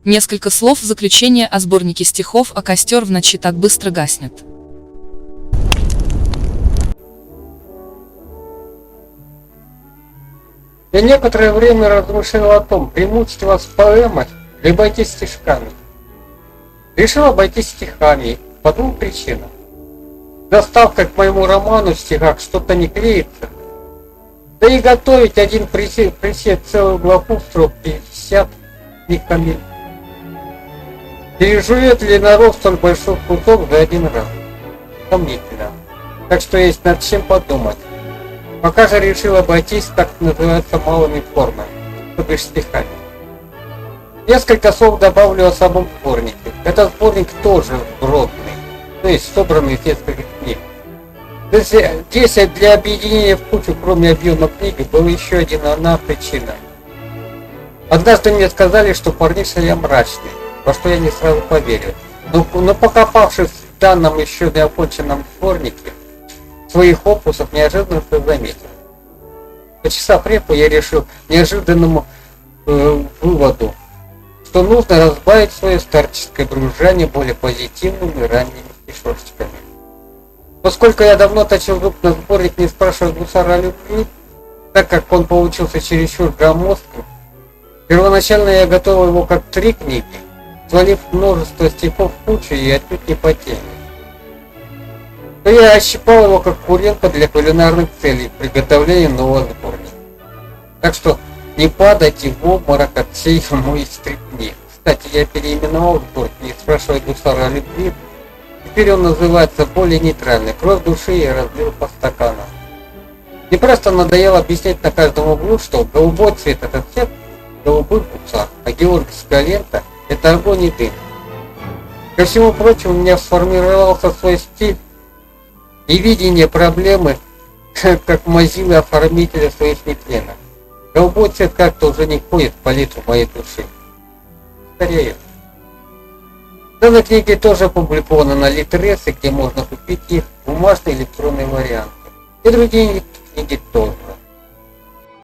Несколько слов в заключение о сборнике стихов «А костер в ночи так быстро гаснет». Я некоторое время размышлял о том, преимущество с поэмой, либо обойтись стишками. Решил обойтись стихами по двум причинам. Доставка к моему роману в стихах что-то не клеится. Да и готовить один присед целую главу строк 50 не камень. Пережует ли народ столь большой кусок за один раз? Сомнительно. Так что есть над чем подумать. Пока же решил обойтись, так называется, малыми формами, то бишь стихами. Несколько слов добавлю о самом сборнике. Этот сборник тоже сборный, то есть собранный из нескольких книг. Здесь для объединения в кучу, кроме объема книги, была еще одна причина. Однажды мне сказали, что парниша я мрачный, во что я не сразу поверил. Но покопавшись в данном еще неоконченном сборнике, своих опусов неожиданно заметил. Почесав репу, я решил неожиданному выводу, что нужно разбавить свое старческое брюзжание более позитивными ранними стишочками. Поскольку я давно точил зуб на сборник, не спрашивая гусара о любви, так как он получился чересчур громоздким, первоначально я готовил его как 3 книги, свалив множество стихов в кучу и отнюдь не по теме. То я ощипал его как куренка для кулинарных целей приготовления нового сборника. Так что не падайте в обморок от всей моей стрипни. Кстати, я переименовал сборник, не спрашивая гусара о любви. Теперь он называется более нейтральный. Кровь души я разлил по стаканам. Мне просто надоело объяснять на каждом углу, что голубой цвет — это цвет голубых гусар, а георгиевская лента — это огонь и дым. Ко всему прочему, у меня сформировался свой стиль и видение проблемы, как мазилы оформителя своих нетленов. Голубой цвет как-то уже не входит в палитру моей души. Скорее. Данные книги тоже опубликованы на Литресе, где можно купить их бумажные и электронные варианты. И другие книги тоже.